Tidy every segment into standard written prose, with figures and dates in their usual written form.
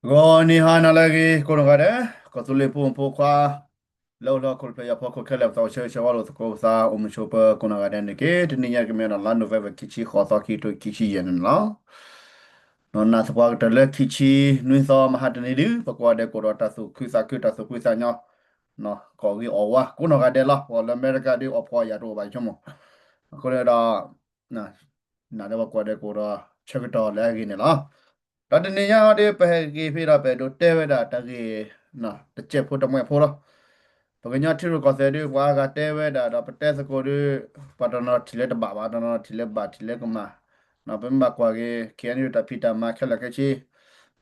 Go ni hana lagi kono gade ko tuli pum pu kwa lo kul pe ya po ko kele to che wa lo ko sa chopa kono gade ne ke tini ya ke me na lando ve kichi kho to ki to kichi yen la no na sa pa de le kichi nui so ma ha de ni du pa kwa de ko ro ta su ku sa nyo no ko gi o wa kono gade la po la america di o po ya do ba chomo ko le da na de ba kwa de ko ro che ko to le gi ne la တတနေရတဲ့ပဲကေဖေးရပဲတို့တဲဝဲတာတကေနော်တချက်ဖို့တမွဲဖို့တော့ပကညာထီရကောဆယ်ဒီကွာကတဲဝဲတာတော့ပတဲစကိုဒီပတနာထီလက်ဘာဘာတနာထီလက်ဘာထီလက်ကမာနော်ပင်ဘကွာကေခဲနီတဖီတာမခက်လကချီ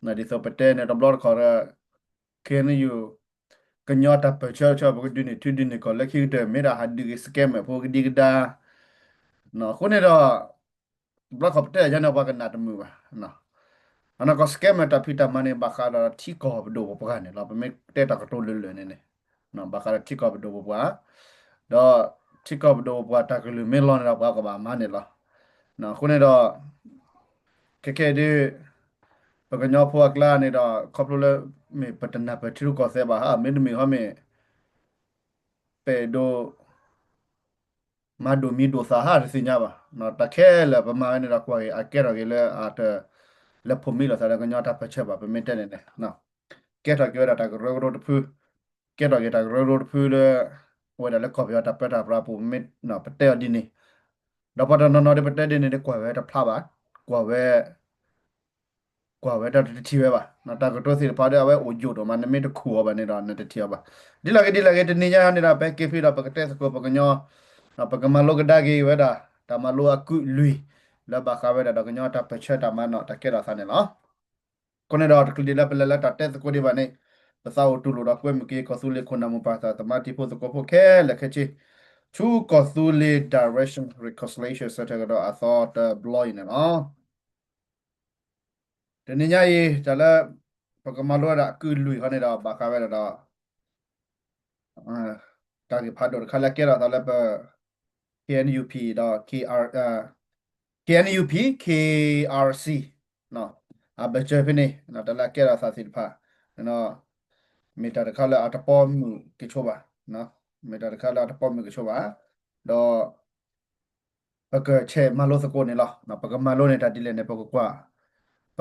နော်ဒီစပတဲနဲ့တော့ဘလော့ခေါ်ရခဲနီယူကညတာပချေချဘကဒီနေထီဒီနေကောလက်ခိတဲ့မေရာဟာဒီစကဲမဖို့ဒီကဒါနော်ခုနေတော့ဘလော့ခေါ်တဲ့ရနဘကနာတမှုပါနော် ana ko scam ta pita mane bakara tiko do bo gane la me teta ko to le ne ne no bakara tiko do bo ba do tiko do bo ta ko le melon la ba ko ba mane la no khune do ke de ba ko nyo pho akla ne do khop le me patana pa thiru ko se ba ha me me ha me pe do ma do mi do sa ha si nya ba no ta khe le ba ma ne da ko a ke ro ke le a ta le pho mi la sa ko nyo ta pa che ba me te ne ne no get a good at a road poo get a road poo the whether the copy at a pet up rapu mid no patel dini the pattern no the patel dini the qua the plava qua where the tiba not a good to see the party away or judo man made a coup of an on the tiba dilagate ninja and a back if it up a telescope of a pagamaloga dagi whether tamalua good lui la bacava da ganyota pecheta man not a kera sanela Conedor could develop a letter test codivane Pasao to Lura Quemke, Cosule Conamupata, the Matipo, the Copoke, Lakechi, two Cosule direction reconciliation, etc. I thought blowing and all. The Ninjai, Tala, Pocamaloda, good Louis Honeda, Bacavera, Tagi Pado, Calakera, the Leper, KNUP, the KNUP, KRC. No, I bet Japanese, not the Lakera Sasid no. မေတာတခါလာအတပေါ်မှုကိချောပါနော်မေတာတခါလာအတပေါ်မှုကိချောပါတော့ပကချေမလို့စကိုနေလားနော်ပကမလို့နေတာဒီလေနေပကကွာစ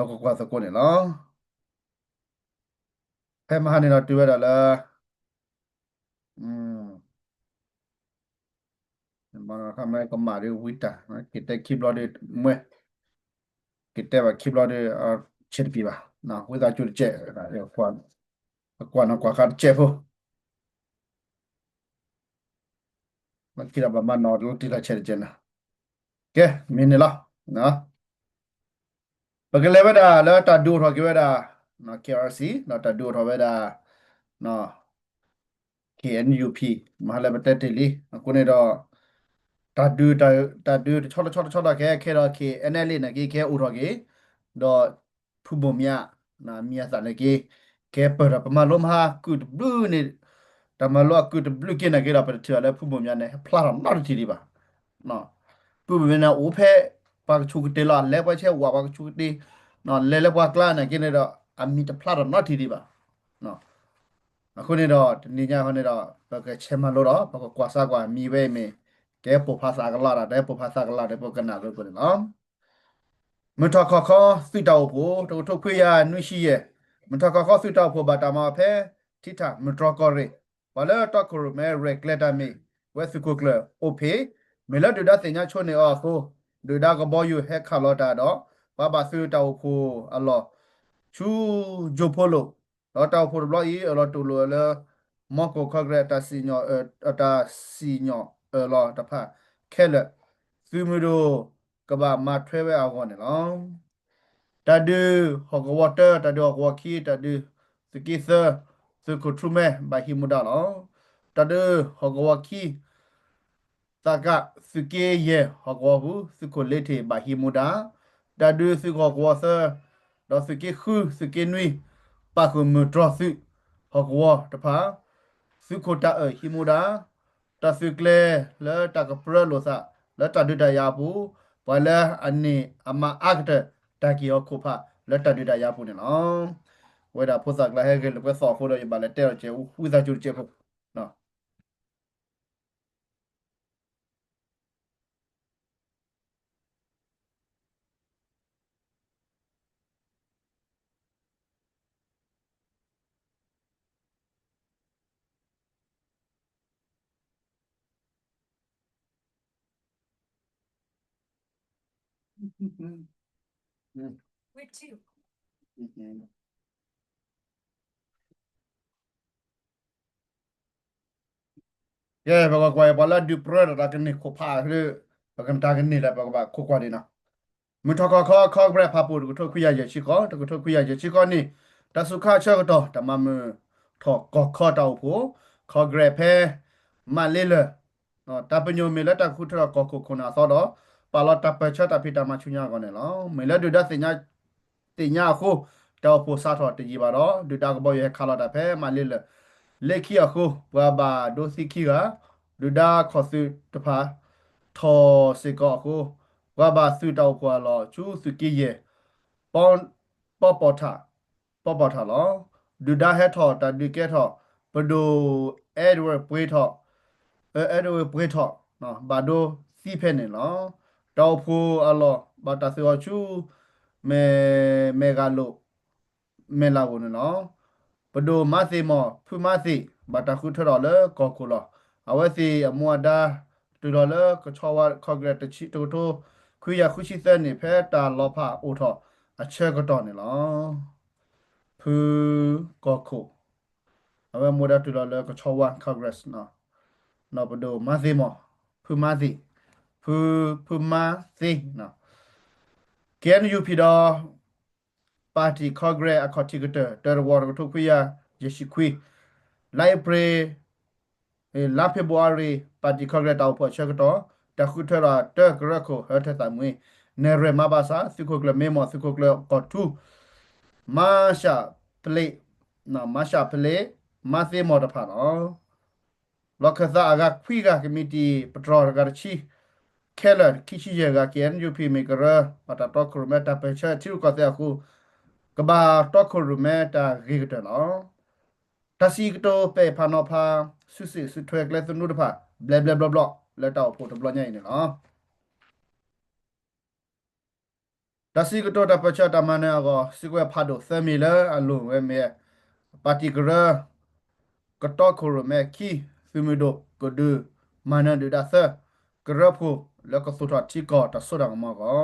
ကိုနေလားဖဲမဟာနေတော့တွေ့ရတာလားอืมဘာခမဲကမာရီဝီတာနော်ကိတဲ့ခိဘလော်ဒီမွဲကိတဲ့ဘာခိဘလော်ဒီချစ်ပြပါနော်ဝီတာကျွတ်ကျဲကွာနော်ကွာခတ်ကျဲဖို့မကိရဘာမနော်လို့တိလာချဲကျဲနာကဲမင်းနေလားနော် Pagkalewada la ta du tho kweda no KRC no ta du tho weda no KNUP mahala bateteli ko ne do ta du chot ke do KNL na ke u tho ke do phubomya na mia sa ne ke per pa ma lom ha ku blu ne ta ma lo ku blu ke na ke da pa thia le phubomya ne phla na ti di ba no pu be na o phe pa chu te la le pa che wa pa chu te နော်လဲလဲပွားကလာနေကိနေတော့အမီတဖလာတော့ not တီဒီပါနော်အခုနေတော့နေညာခနေတော့ဘကချေမလို့တော့ဘကကွာစားကွာမီပဲမေကဲပူဖာစာကလာတဲ့ပူဖာစာကလာတဲ့ပကနာလို့ပြောတယ်နော်မထခခစီတောက်ဖို့တို့ထုတ်ခွေရနွရှိရဲ့မထခခစီတောက်ဖို့ဘာတာမဖဲတိထမထကောရဲဘာလဲတော့ကိုမဲရက်လက်တာမေဝက်စကုကလအိုဖေမေလဒူဒါတင်ညာချုံနေအောကိုဒူဒါကဘောယူဟက်ခါလောတာတော့ဘာဘာစီတောက်ဖို့အလောချူဂျိုဖိုလိုတော့တောက်ဖို့ဘလို့ဤအလောတူလိုလဲမော်ကိုခဂရတာစီညောတာစီညောလောတဖခဲလက်သူမီတို့ကဘာမထွဲပဲအောင်ကောနေလော Tadu Hogwater, Tadu Hogwaki, Tadu Sikisa, Sukutrume, Bahimuda, Tadu Hogwaki, Saga Suke Ye, Hogwabu, Sukolete, Bahimuda, Tadu Sukogwasa, Dosuke Hu, Suke Nui, Bakumutrosu, Hogwa, Tapa, Sukota, Himuda, Tasukle, Le Takapra Losa, Le Tadu Dayabu, Wala Ani, Ama Actor. တာကီယောခုဖလက်တဒူတာရဖို့နော် เวลาพูดสักแล้วให้เกิดลูกสอบคนเราอยู่บ้านแล้วเต้าเจ้าอุ้ยตาจุดเจ็บเนาะอืมอืมอืม ya baga kwa bala du pro da kan ni ko pa hre bagan ta kan ni la baga ba ko kwa ni na mu to ko ko bre pa pu ko to ku ya ye chi ko to ko to ku ya ye chi ko ni ta su kha cha ko to ta ma mu to ko kho ta pu ko gre phe ma le le ta pa nyu me la ta ku to ko ko na so do pa lo ta pa cha ta pi ta ma chu nya ko ne lo me la du da se nya ti nya ko ta pu sa tho ti ji ba do du ta ko bo ye kha lo ta phe ma le le เลขขี้อะคูว่าบาโดซิขี้กะดูดาขอซื้อตะพาทอสิกอคูว่าบาซื้อเตาพัวลอชูสุกี้เยปอนปอปอทาปอปอทาลอดูดาเฮทอตาดูเกทอปะดูเอ็ดเวิร์ดปุยทอเอ็ดเวิร์ดปุยทอเนาะบาโดซีเพนเนลอเตาพูอะลอบาตาซิวาชูเมเมกาโล เมลาวนเนาะปดูมาสิมอพูมาสิบาตาคุทรอเลก็คุลอเอาไว้สิมัวดาตุรอเลก็ชาวคอเกรตชิโตโตคุยาคุชิเซนี่เพตาลอพาโอทอအချက်ကတော့နေလားဖူก็คุเอาไว้มัวดาตุรอเลก็ชาวคอเกรสเนาะเนาะปดูมาสิมอพูมาสิพูพูมาสิเนาะแกนยูพีดอ party congress a contributor der war to kuya yeshikui library la february party congress taw po chakto ta khutera ta grako hatha tamwe nere mabasa sikokle memo sikokle ko tu masha play na masha play mase mo da pha no lokhaza aga khuiga committee patrol gar chi keller kichi ye ga ken yup me kara pata to krometa pe cha chu ko ta khu กบาตอกครูเมตาเริกตลอตาซีกโตเปพานอพาสุสิสุถวยกเลสนุดพาเบลเบลเบลเบลแล้วตาโพตบลอใหญ่เนี่ยเนาะตาซีกโตตาปะชะตามาเนี่ยก็สิกเวพาโดเซมิเลอลุเวเมปาติกระกตอกครูเมคีฟิมิโดก็ดูมานะดูดาเซกระพูแล้วก็สุดที่ก็ตาสุดังมาก็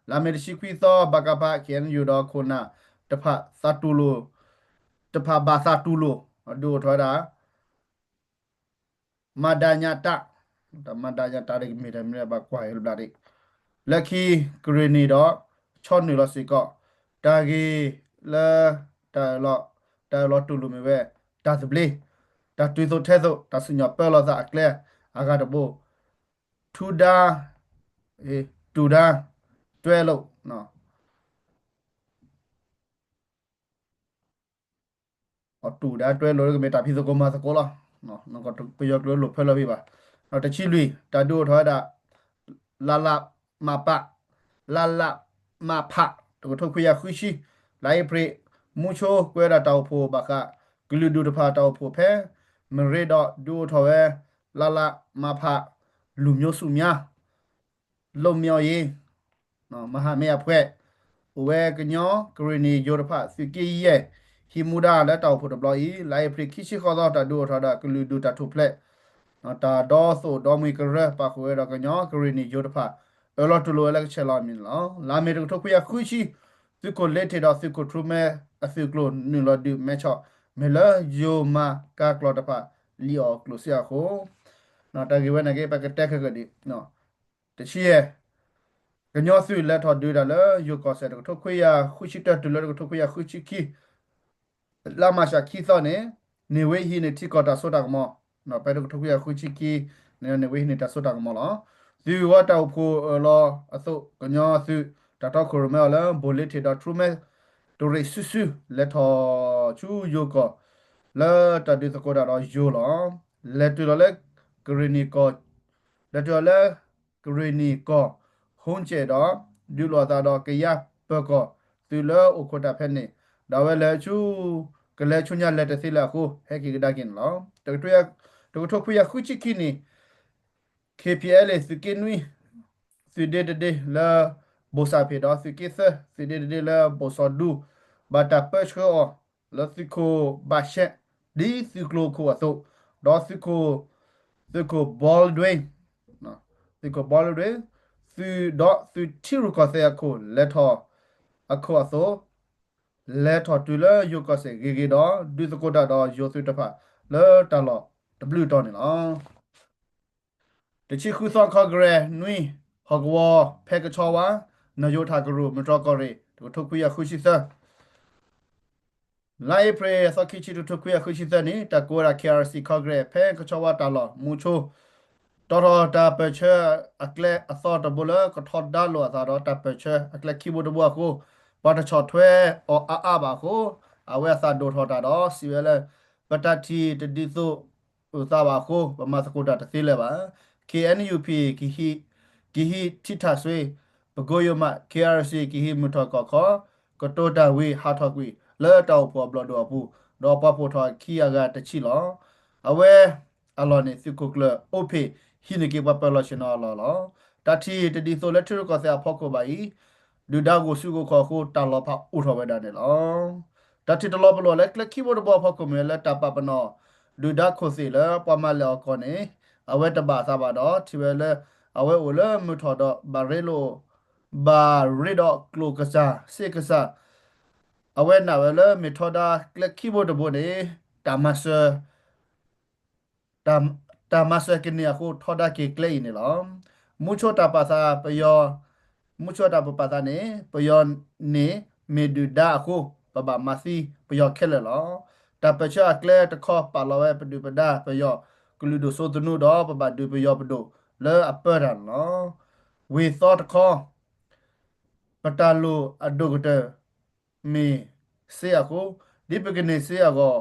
ลาเมริชิควิซอบากาบะเขียนอยู่ดอกคนน่ะตะพะซาตูโลตะพะบาซาตูโลดูทอดา madanyata ta madanyata de mi de mi ba kwa hil bla de lucky green do chon ni lo si ko ta gi la ta lo tu lu mi we ta sble ta tu so the so ta su nya pe lo sa clear aga de bo tu da tu da တွဲလို့နော် ở tủ đã tuê lối cái mẹ tạp hi cô mà cô lo nó có bây giờ lối lụp phải lo bị bà nó ta chi lùi ta đua thôi đã la la mà bạ la la mà phạ tụi thôi khuya khuya chi lại pre mucho quê đã tàu phù bạc à cứ lưu đua phà tàu phù phe mình rê đọ đua thôi la la mà phạ lùm nhô sum nhá lôm nhô gì nó mà hà mẹ phê uwe gnyo grini yorpa siki ye himuda la taw phot bloi lai pri kichi kho ta do tha da klu du ta thu ple ta do so do mi kra pa khwe da gnyo grini yorpa elo tu lo la chela min la la me to khu ya khu chi su ko le the da su ko tru me a su klo ni lo du me cho me la yo ma ka klo ta pa li o klo sia kho ta gi wa na ge pa ka tek ka di no te chi ye ကညောဆွေလက်ထော်တွေ့တယ်လေယူကောဆက်တော့ခွေရခုရှိတက်တယ်လေတော့ခွေရခုရှိခီလာမရှာခီစောနေနေဝေဟိနေတိကောတာဆိုတာကမောနော်ပဲတော့ခွေရခုရှိခီနေဝေဟိနေတာဆိုတာကမောလားဒီဝတ်တော့ကိုလောအစုကညောဆွေတတော့ခရမဲလာဘိုလီတီတော့ထရမဲတိုရိဆူဆူလက်ထော်ချူယူကောလာတဒီစကောတာတော့ယူလောလက်တူလည်းဂရီနီကောလက်တူလည်းဂရီနီကော ဟွန်ချေတော့ဒူလောတာတော့ကရပကောသူလောဥခတာဖက်နေ ဒါဝဲလဲချူကလဲချူညာလက်တသိလာကိုဟဲကီဒါကင်လောတကတွေ့တကထုတ်ခွေခုချီကီနီ KPL စကင်ဝီစဒေဒဒေလာဘောစာဖေဒါစကိစစဒေဒဒေလာဘောစာဒူဘာတာပက်ချောလာစကိုဘာရှက်ဒီစကလိုကိုအတော့ဒေါ်စကိုဘောလ်ဒွေနော်စကိုဘောလ်ဒွေစတီရူကဆဲကိုလက်ထောအခုအတော့လက်ထောတူလာယုကဆဲဂေတော့ဒုစကိုတာတော့ယောစုတဖာလဲတလော W တော့နေလားတချီခုစောခဂရနွီဟဂဝဖဲကချောဝါနယိုထာဂရုမတော်ကရေတထုတ်ခွေခုရှိစလာဧပြီစခိချီထုတ်ခွေခုရှိစနေတကောရာ KRC ခဂရဖဲကချောဝါတလောမူချိုတော်တော်တာပချာအကလက်အစောတဘလကထော်ဒါလောသာတော့တာပချာအကလက်ခီဘုဒဘကိုဘာတချော်ထွဲအော်အာဘာကိုအဝဲသာဒိုထော်တာတော့စီဝဲလဲပတတီတဒီဆိုဥသာဘာကိုပမစကုတာတသိလဲပါ KNUP ကိဟိတိထဆွေပကိုယမ KRC ကိဟိမထကခကတိုတာဝေဟာထကွေလဲတောက်ပေါ်ဘလတော့ဘူးတော့ပပိုထခီယာကတချီလောအဝဲအလောနေစကုကလအိုဖေဟိနေကေပပလရှင်နော်လောတတိတဒီဆိုလက်ထရကဆာဖောက်ကိုပါဤဒူဒါကိုစုကိုခေါ်ကိုတလောဖဥထောဝဲတာနေလောတတိတလောဘလောလက်ကလခီဘိုဒဘောဖောက်ကိုမဲလက်တပပနောဒူဒါခိုစီလပမလောကောနေအဝဲတပါသပါတော့တီဝဲလဲအဝဲအိုလဲမထော်တော့ဘာရဲလိုဘာရီတော့ကလိုကစားစေကစားအဝဲနာဝဲလဲမထော်တာကလခီဘိုဒဘောနေတာမဆာตามตามมาสกินเนี่ยคูทอดาเกเกลนี่หรอมุชตาปาซาปยอมุชตาปาซาเนี่ยปยอนเนเมดูดาคูปะบามาซีปยอเคลหรอตาปะชะเกลตะขอปาลอเวปดูปดาปยอกลูโดโซตนูดอปะบาดูปยอปโดเลอเปรันเนาะwe thought call ပတလူအဒုကတမီဆေယကိုဒီပကနေဆေယကို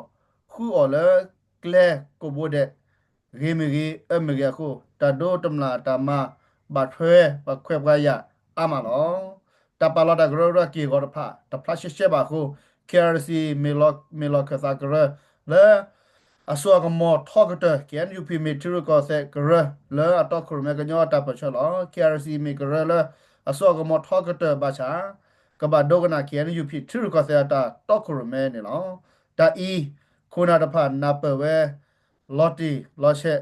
ခုအော်လကလဲကိုဘိုတဲ့ရေမီအမရကိုတဒိုတမလာတမဘတ်ထွဲပခွဲပရအမလောတပလာတဂရရကီဂောဖာတဖလာရှရှဘာကို KRC မီလောကသာဂရလဲအစောကမောထောက်ကတဲ့ KNUP မီထရကောဆက်ဂရလဲအတော့ခရမကညောတပချလော KRC မီဂရလဲအစောကမောထောက်ကတဲ့ဘာချာကဘာဒိုကနာ KNUP ထရကောဆက်တာတော့ခရမဲနေလောတာအီခုနာတဖာနာပဝဲလော်တီလော်ချက်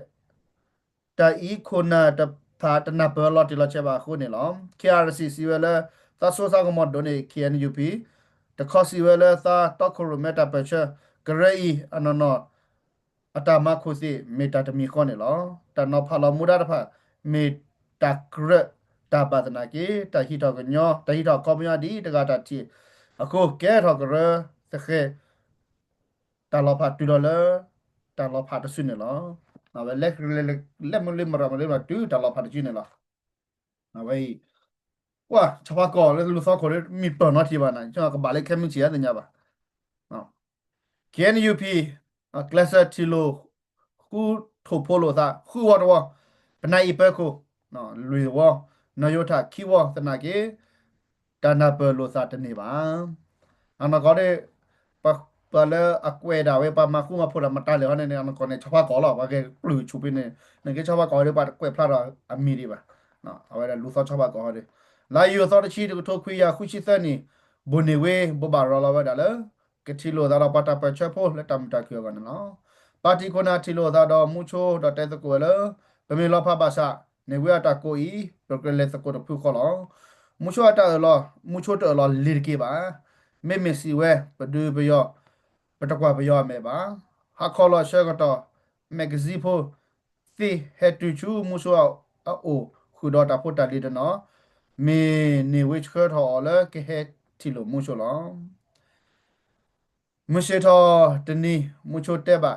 တာအီခုနာတဖာတနာပလော်တီလော်ချက်ပါခုနေလော KRC စီဝဲလဲသဆိုးစားကမောဒိုနေ KNUP တခေါ်စီဝဲလဲသာတော့ခရမဲတာပချာဂရေအနော်နော်အတမခုစီမေတာတမီခေါနေလောတနောဖာလမူဒါတဖာမေတာဂရတာပဒနာကေတဟီတော့ကညောတဟီတော့ကောမယဒီတကတာတီအခုကဲတော့ကရသခဲတလောဖာတူလောတလောဖာတဆွနေလောနော်ပဲလက်မလေးမရမလေးမတူတလောဖာတချနေလောနော်ပဲဝါချပါကောလေလူစောခေါ်လေမိပနော်တီပါနိုင်ကျွန်တော်ကဘာလေးခဲမချီရတယ်ညပါနော် KNUP ကလပ်တီလိုခုထိုဖိုလိုသာခုဝတော်ပနိုင်ပခုနော်လူဝနော်ယထာခီဝသနာကေတနာပလိုသာတနေပါအမကောတဲ့ပလာအကွဲတာဝဲပမခုမဖိုလာမတလေဟနေအမကောနေချပါကောလာဘာကေပလူချူပင်းနေငကေချပါကောရပါကွဲဖလာတာအမီဒီပါနော်အဝဲလူသောချပါကောရလာယူသောတချီတထိုခွေရခုရှိသနေဘုန်နေဝဲဘဘာရလာဝဒါလေကတိလိုဒါပတာပချဖို့လက်တမ်တာကျော်ကနေနော်ပါတီကိုနာတီလိုဒါတော့မူချိုဒတဲတကွယ်လပမေလောဖပါစာနေဝဲတာကိုဤပရကလက်စကိုတဖူခေါ်လောမူချိုတာလောမူချိုတော်လောလီကေပါမေမေစီဝဲပဒူပယောပတကွာပယောမေပါဟာခေါ်လောရှေကတော့မဂဇီဖိုသီဟက်တူချူမူချိုအိုခုတော့တာဖို့တာလီတနော်မေနေဝစ်ခတ်ဟော်လကေဟက်တီလိုမူချိုလောမရှိတော့တနီမူချိုတဲ့ပါ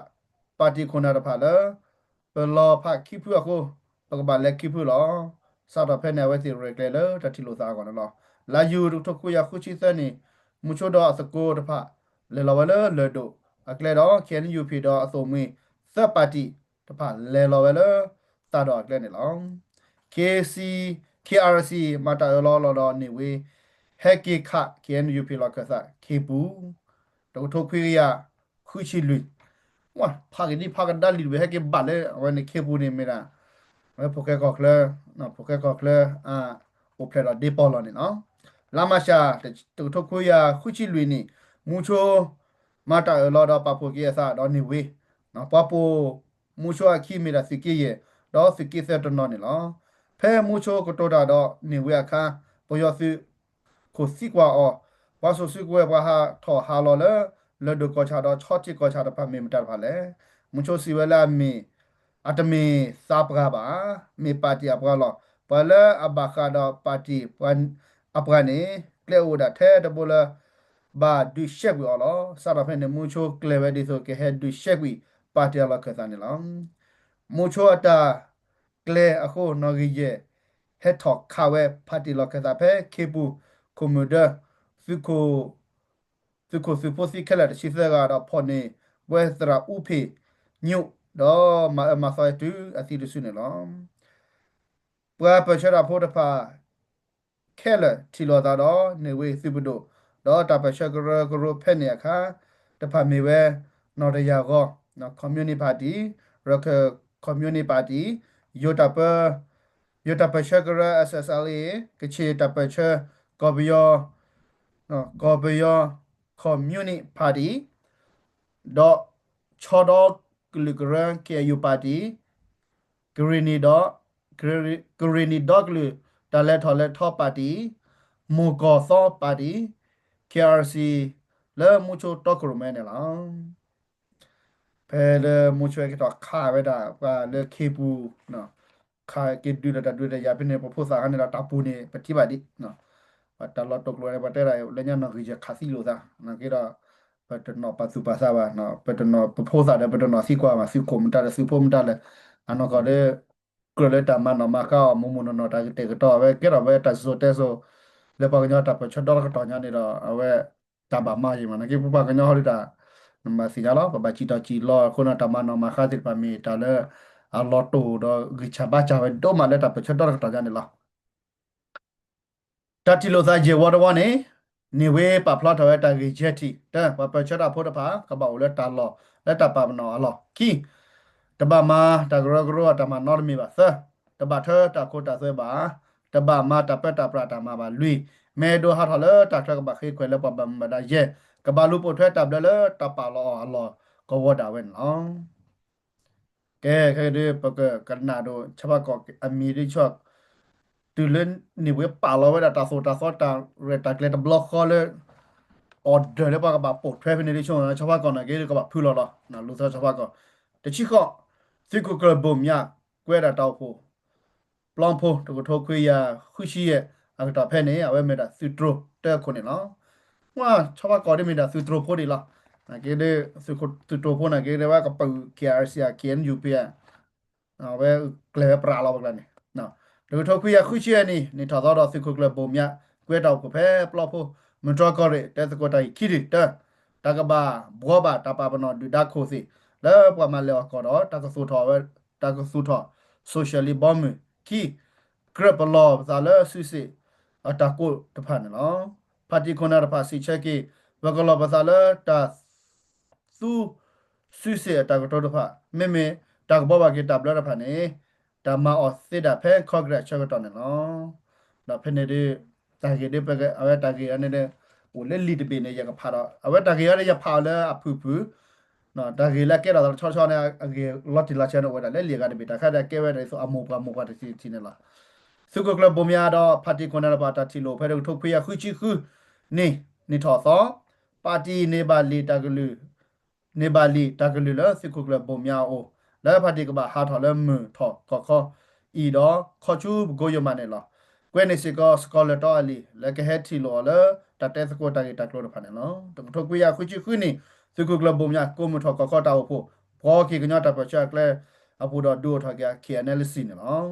ပါတီခွန်နာတဖာလပလောဖခိဖူအခုပကဘာလက်ခိဖူလောစာတော့ဖဲနေဝဲစီရကလေလတတိလိုသားကောနော်လာယူတခုရခုချီသနေမူချိုတော့အစကိုတဖာလေလောဝဲလေဒိုအကလေတော့ KNUP တော့အစုံမင်းသက်ပါတီတဖာလေလောဝဲလေသာတော့အကလေနေလော KC KRC မတာလောလောနေဝေဟက်ကီခ KNUP လောကစားခေပူ တော့ထုတ်ခွေးရခုချီလူဝါဖာကဒီဖာကဒါလီဘဟကေဘာလေဝနခေပူနေမီရာပိုကေကောကလနော်ပိုကေကောကလโอเพลเดปอลนี่เนาะลามาชาตุทคุยาคุชิลุยนี่มูโชมาตาลอดปาโปเกซาดอนี่เวเนาะปาโปมูโชอะคิมีราสิกิเยดอสิกิเซตนอนี่เนาะแพ้มูโชกโตดาดอนี่เวอะคาปยอสิโคสิกว่าออวาโซสิกเวบาฮาทอฮาลอเลเลดโกชาดอชอจิโกชาดปาเมมตาพาเลมูโชสิเวลามีอัตเมซาปราบามีปาติอัปราลอปะเลอะบาคาดอปาติปันอัปรานีเกลวดาเทดโบลba du shek wi olo sa da phe ne mu cho clever di so ke he du shek wi pa tia la kha sa ne la mu cho ata cle a kho no gi je he thok kha we pha ti la kha sa phe ke bu komoda su ko su po si khala shi sa ga da pho ne we sra u phe nyu do ma sa tu a ti du su ne la pwa pa cha da pho da pha ခဲလတီလောတာတော့နေဝေစီဘဒိုတော့တပချက်ဂရဂရဖက်နေအခါတဖမေဝဲနော်တရာကောနော်ကွန်မြူနတီပါတီရကကွန်မြူနတီပါတီယိုတပချက်ဂရ SSLA ကချေတပချက်ကောဘယောနော်ကောဘယောကွန်မြူနတီပါတီတော့ချောတော့ဂလဂရန်ကေယူပါတီဂရီနီတော့ဂရီနီတော့ဂလူတလဲထော်လဲထော်ပါတီမူကောသောပါတီ KRC လဲမူချိုတော့ကရမဲနေလားဖဲလဲမူချိုကတော့ခါဝဲတာပါလဲခေပူနော်ခါကေဒူတာဒူတာရပနေပပိုစာအနေလာတပူနေပတိပါဒီနော်တလတော့ကလောရပါတဲ့ရလဲညနော်ကြီးခါစီလို့သာနော်ကေတော့ပတ်တော့ပတ်စုပါစားပါနော်ပတ်တော့ပပိုစာတဲ့ပတ်တော့စီကွာမှာစီကွန်တာစီဖုန်တာလဲအနော်ကလည်းကလတာမနော်မကောမမနော်တာတေကတော့ပဲကေတော့ပဲတဆိုတဲဆိုလေပါကညတာပချတော့ကတော့ညနေတော့အဝဲတဘာမကြီးမနကေပပကညဟော်တာနမစီကြလောပပချီတချီလောခုနတမနော်မခါတိပါမီတလဲအလောတိုတော့ဂိချဘာချဝဲတော့မလဲတာပချတော့ကတော့ညနေလောတတိလိုသားဂျေဝတော်နေနေဝေးပပလာတော်တာဂိချက်တီတပပချတာဖို့တပါကပောလဲတာလောလက်တာပါမနော်အလောကီတဘာမာတဂရဂရတမနော်မီပါသတဘာထတာကိုတာဆွဲပါတဘာမာတပက်တာပရတာမာပါလွီမဲဒိုဟာထလတာထကဘခိခွဲလပပမဒါယေကဘာလူပိုထွဲတပ်လတပါလောအလောကဝတာဝဲနော်ကဲခဲဒီပကကနာဒိုချဘကောအမီရိချော့တူလန်နေဝဲပါလောဝဲတာဆိုတာရတာကလက်ဘလော့ခေါ်လေအော်ဒါလေပါကဘာပိုထွဲဖနေရိချောချဘကောနာကေကဘာဖူလောနော်လူသားချဘကောတချိခော့စီကူကဘုံမြကွဲတာတောက်ဖို့ပလောင်ဖို့တကထိုးခွေးရခုရှိရဲ့အကတာဖဲနေအဝဲမေတာစီထရိုတဲခုနေနော်ว่าชาวบ้านก่อนได้มีแต่ซื้อตรโพดีละนะเกเรซื้อซื้อตรโพนะเกเรว่ากับปูเคียร์เซียเขียนอยู่เปียเอาไว้เกลือปลาเราแบบนี้เนาะเดี๋ยวทคุยคุยเชียนี่ถอดเราซื้อคุกเลยบ่มยะกวยดาวกับแพ้ปลอโพมันจอก็เลยแต่สกอตไอคิดดิเด้อตากบ้าบัวบ้าตาปาปนอดูดักโคสิแล้วประมาณแล้วก็ดอตากสู้ถอไว้ตากสู้ถอโซเชียลิบอมคีกระปลอซาเลซุสิအတကုတဖန်နော်ပါတီခွန်နာဖာစီချက်ကေဝကလောပစာလတာသူဆုစေတကတော့တဖမေမေတကဘဘကေတဘလရဖာနေတမအော်စစ်တာဖဲခေါဂရက်ချက်တော့နော်ဒါဖဲနေတာကေဒီပကအဝဲတာကေအနေနဲ့ဟိုလက်လီတပင်းနေရကဖာတော့အဝဲတာကေရရဖာလဲအဖူဖူနော်တာကေလက်ကဲတော့ချောချောနေအကေလော်တီလာချန်တော့ဝဲတာလက်လီကတပတာခါတဲ့ကဲဝဲတယ်ဆိုအမောကတစီနေလားစုကကလဘုံများတော့ပါတီကွန်နာပါတာတီလိုဖဲထုတ်ခွေရခုချီခုနေထော်သောပါတီနေပါလီတကလူနေပါလီတကလူလစုကကလဘုံများအိုလဲပါတီကဘာဟာထော်လဲမထော်ခေါဤတော့ခေါ်ချူကိုယမနေလားကွဲနေစကောစကောလတော်အလီလက်ကဟက်တီလိုလဲတတဲစကောတာရီတကလို့ဖာနေနော်ထုတ်ခွေရခုချီခုနေစုကကလဘုံများကိုမထော်ခေါတာဖို့ဘောကီကညတာပချက်ကလဲအပူတော့ဒူထော်ကခီအနယ်လစ်စီနော်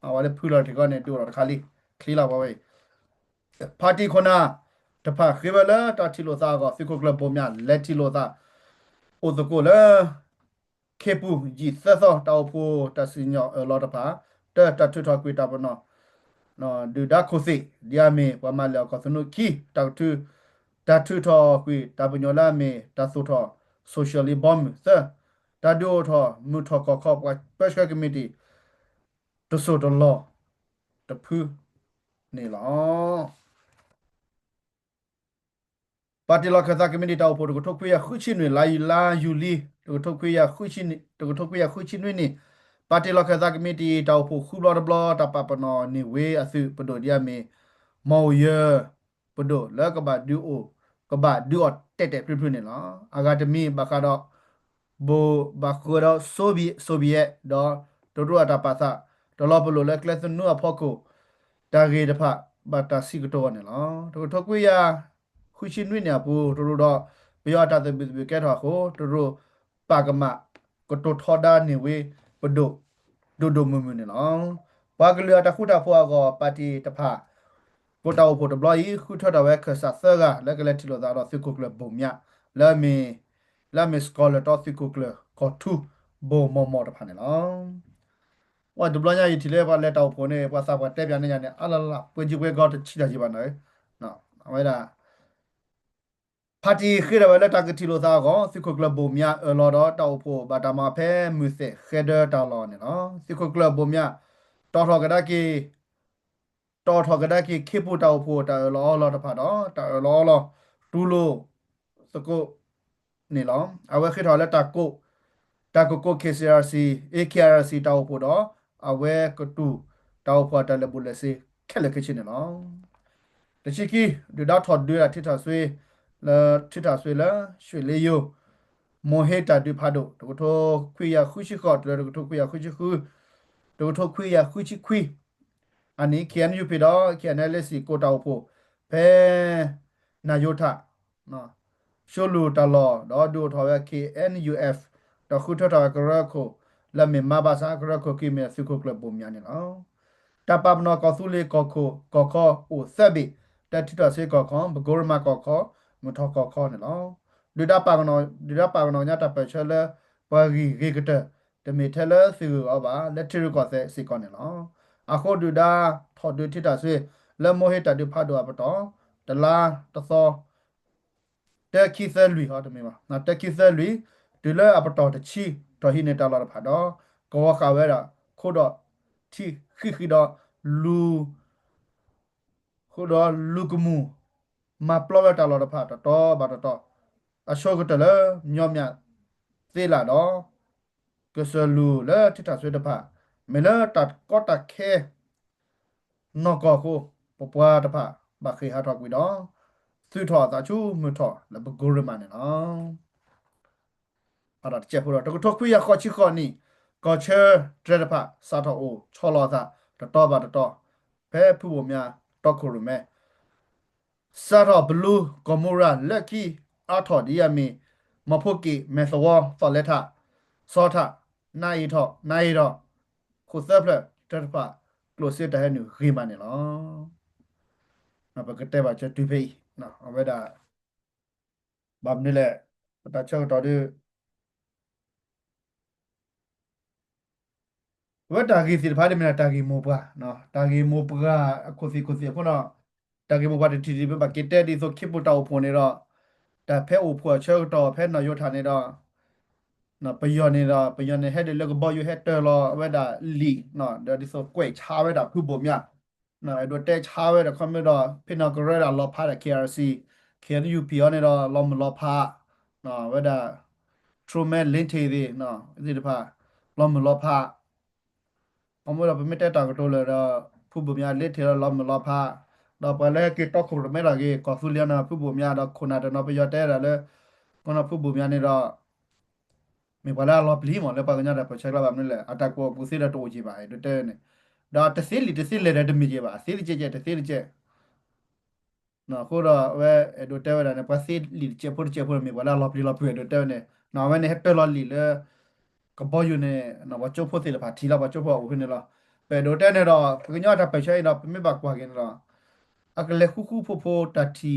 အဝါလေဖူလာတီကနေတူတော့ခါလီခလီလာပါဝဲပါတီခွနာတဖခေဘလာတာတီလိုသာကဖီကိုကလပ်ပေါ်မြလက်တီလိုသာအိုဒကိုလာခေပူဂျီသသောတောက်ဖို့တစညောလောတဖာတထွတ်ထွကွေတာပနော်နော်ဒူဒါခိုစီဒီယာမီပမာလောကစနုခီတောက်တူ ta tu tho qui ta bunyola me ta su tho socially bomb sa ta do tho mu tho ko wa special committee to so to law to phu ne la ပါတီလခသကမီနီတောက်ဖို့တကထုတ်ခွေရခုချင်းတွေလာယူလီတကထုတ်ခွေရခုချင်းတကထုတ်ခွေရခုချင်းတွေနေပါတီလခသကမီတီတောက်ဖို့ခုဘလဘလတပပနောနေဝေအစုပဒိုဒီယမေမောယပဒိုလကဘာဒူအိုကဘာဒူအတက်ပြပြနေလားအဂါတမီဘခါတော့ဘိုဘခါတော့ဆိုဗီယက်တော့တို့အတာပါစာတော်လဘလိုလက်ကလစနူအဖို့ကိုတာဂေတဖဘာတာစီကတော့နေလားတကထုတ်ခွေရ ခုရှိနွိညာပူတို့တော့ဘယောတာတဲ့ဘီကဲတော့ဟိုတို့ပါကမကတိုထောဒါနေဝေပဒိုဒိုမမနေလောပါကလျာတခုတာဖွာကပါတီတဖကိုတောက်ဖို့တဘလီခုထတော့ဝဲခဆာဆာကလက်ကလက်တီလိုသာတော့ဖီကိုကလဘုံမြလာမီစကောလတော့ဖီကိုကလကောတူဘုံမောတဖာနေလောဝါဒဘလညာရီတီလေပါလက်တောက်ဖို့နေပါစာပါတက်ပြန်နေညာအလလပွင့်ကြီးကွဲကောက်ချီတာကြီးပါနော်နော်အဝဲတာပါတီခေရဝလက်တကတိလိုသားကောစီကိုကလပ်ဘုံမြအလော်တော့တောက်ဖို့ဘာတာမဖဲမူစစ်ခေဒတာလော်နေနော်စီကိုကလပ်ဘုံမြတော်ထော်ကဒကီတော်ထော်ကဒကီခေပူတောက်ဖို့တာလော်တဖာတော့တာလော်တူလိုစကုနေလောအဝဲခေထော်လက်တာကို KCRC AKRC တောက်ဖို့တော့အဝဲကတူတောက်ဖို့တလည်းဘူးလက်စီခက်လက်ခချင်းနေလောတချီကီဒူဒါထော်ဒူရထိထဆွေလာထိထဆွေလာရွှေလေးယိုမိုဟေတာဒူဖာဒိုတကထိုခွေရခုရှိခေါ်တကထိုခွေရခုရှိခုတကထိုခွေရခုရှိခွေအနိ KNU ပြတော့ KNLC ကိုတောက်ဖို့ဘဲနာယိုထနော်ရှိုလူတလောတော့ဒူထော်ရ KNUF တခုထထကရခုလာမေမဘာစာကရခုကိမေစုခုကလဘုံညာနေလောတပပနောကောစုလေကောခိုကောခောအိုဆက်ဘီတတိတဆေကောခောဘဂိုရမကောခောမထောကောခောနေလောဒူဒါပါကနောညတပချဲလပါဂီကတတမေထလစီအဘာလက်ထရကောဆေစီကောနေလောအခုဒူဒါထော်ဒူတိတဆေလမောဟေတဒူဖာဒူအပတောတလာတသောတက်ခိသလူဟာတမေပါနာတက်ခိသလူဒူလအပတောတချီတော်ဟိနေတာလာဖာတော့ကောခါဝဲတာခို့တော့တီခိတော့လူခို့တော့လူကမှုမပလောတာလာဖာတော့ဘာတော့အရှောကတလညောမြသေးလာတော့ကဆလူလဲတိတဆွေတဖာမေလတတ်ကောတခဲနော်ကောကိုပပွားတဖာဘာခေဟာတော့ကွီတော့သူထော်တာချူမထော်လဘဂိုရမန်နော်အဲ့ဒါချက်ဖို့တော့တခွေရခေါ်ချီခေါ်နီကောချာဒရဒဖာစာတော့အိုချောလောသာတော့ဘာတော့ဘဲဖူဖို့များတော့ခုရမဲစာတော့ဘလူးကမိုရာလက်ကီအထော်ဒီယမီမဖို့ကီမေသဝဖလက်ထစောထနိုင်ထော်နိုင်တော့ခုသပ်လက်တတဖာကလိုစစ်တဲ့နူခေမနေလောနဘကတဲ့ပါချက်တူဖေးနော်အဝဲဒါဘာမနေလဲတချောက်တော်ဒီဝတ်တာဂီစီဖားတယ်မနာတာဂီမိုပါနော်တာဂီမိုပကကိုစီခုနော်တာဂီမိုပါတီတီဘကတဲ့ဒီဆိုခိပူတောက်ဖုန်နေတော့တာဖဲအိုဖွာချောက်တော်ဖဲနော်ယောထာနေတော့နော်ပယောနေတော့ပယောနေဟက်တယ်လောကဘောယူဟက်တယ်လောဝဲတာလီနော်ဒါဒီဆိုကွဲချာဝဲတာခုဘုံမြနော်အဲ့တော့တဲချာဝဲတာခွန်မတော့ဖိနော်ကရတာလောဖာတဲ့ KRC KNU ပယောနေတော့လောမလောဖာနော်ဝဲတာ Truman Linte ဒီနော်ဒီတဖာလောမလောဖာအမေရာပမီတက်တာကတိုလရာဖူဘမြလက်ထေလောမလောဖာတော့ပလဲကေတော့ခုရမဲလာကေကော်ဖူလီယနာဖူဘမြတော့ခုနာတနော်ပရတဲ့ရလဲကနဖူဘမြနေတော့မေပလာလောပလီမလဲပါကညာတဲ့ပချက်လာပါမလဲအတက်ကိုပူစီရတိုကြီးပါတဲ့နေဒါတစီလေတဲ့မီကြီးပါစီလီကျတစီလီကျနော်ခိုးတော့ဝဲဒိုတဲဝဲတာနေပစီလီချက်ဖို့မေပလာလောပလီလောပွေဒိုတဲနေနော်ဝဲနေဟက်တယ်လောလီလဲကဘောယူနေနော်ဝချိုဖို့စီလပါထီလာပါချိုဖို့ဦးနေလားပေဒိုတဲနေတော့ကညတာပချိုင်တော့ပြမဘကွာကင်းတော့အကလေခုဖိုတတီ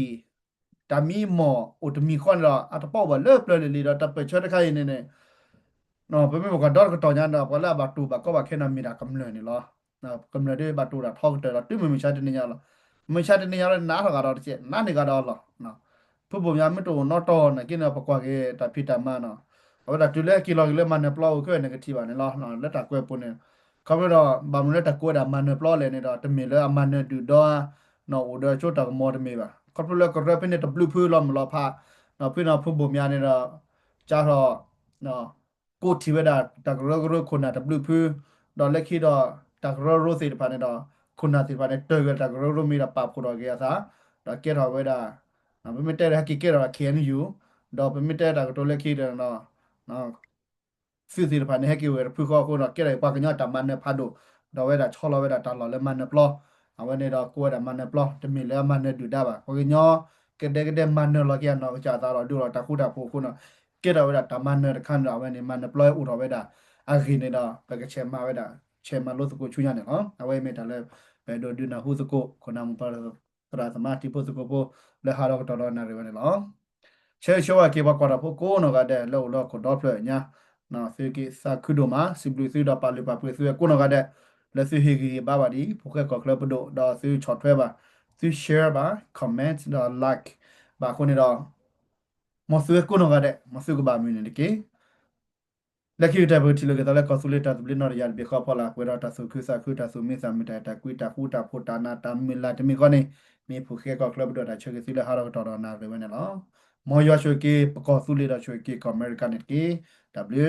တမီမောအိုတမီခွန်တော့အတပေါ့ပါလေပလလီတော့တပချောတခိုင်နေနေနော်ပြမဘကတော့ကတော့ညာတော့ပလာဘတူဘကောဘခဲနမီတာကမလနေလောနော်ကမလတဲ့ဘတူတာထောက်တယ်တော့တိမမချတဲ့နေရလားမချတဲ့နေရလားနားကတော့တဲ့နားနေကတော့လောနော် ผู้บ่มยามไม่โตนอตอนะกินเอาปกว่าเกตาพิตามาเนาะเอาแต่ดูแลกิโลกิโลมันเนี่ยปลอก็ในกะทิบาเนี่ยเนาะแล้วตะกวยปุ่นเนี่ยเขาไปรอบางมื้อตะกวยดามันเนี่ยปลอเลยเนี่ยตะมีเลยมันเนี่ยดูดอเนาะโอเดอโชตะมอดมีบ่เขาไปเลยก็เรเป็นเนี่ยตะบลูพื้นล้อมล้อผ้าเนาะพี่น้องผู้บ่มยามเนี่ยเนาะจ้าเนาะเนาะกูที่เวดาตะกรกรคนน่ะตะบลูพื้นดอเล็กขี้ดอตะกรโรสิตะพาเนี่ยดอคุณน่ะสิพาเนี่ยเตอร์ตะกรโรมีดาปาพุดอเกียซะดอเกตเอาเวดา permitted hakike ra khen yu do permitted da to le ki da no si si da ne haki we phu ko no ke ra pa ka nya ta man ne pha do do we da cholo we da ta lo le man ne plo a we ne da ko da man ne plo te mi le man ne du da ba ko nyo ke de man ne lo ke no cha ta lo du lo ta khu da phu khu no ke da we da ta man ne khan da we ne man ne plo u do we da a ki ne da pa ke che ma we da che ma lo su ko chu nya ne no a we me da le be do du na hu su ko ko na mu pa ra sa ma ti po su ko po လေဟာတော့တော်တော်နာရပါနေလောချဲချောကေဘကောတာဖို့ကိုနောကတဲ့လောလောကိုတော့ဖလညာနော်ဖေကီစာခုဒိုမာစီဘလူစီတော့ပါလပါပွေဆွေကိုနောကတဲ့လက်စီဟီဂီဘာဘာဒီဖိုကကောကလပ်ဒိုတော့စီချော့ထွဲပါစီ share ပါ comment တော့ like ဘာခုနေတော့မဆွေကိုနောကတဲ့မဆွေကဘာမင်းနေကေလက်ခိတဘတီလကတလကောဆူလေတာဘလနော်ရယဘခဖလာကွေရတာဆုခုစာခုတာဆုမီစာမီတာကွီတာခုတာဖိုတာနာတာမီလာတမီကောနေมีผู้เขียก็คลับดอทช่วยสิเลหาเราตอดนาเลยวันนี้เนาะมอยช่วยกีประกอบสุเลดช่วยกีกับอเมริกันเน็ตกี W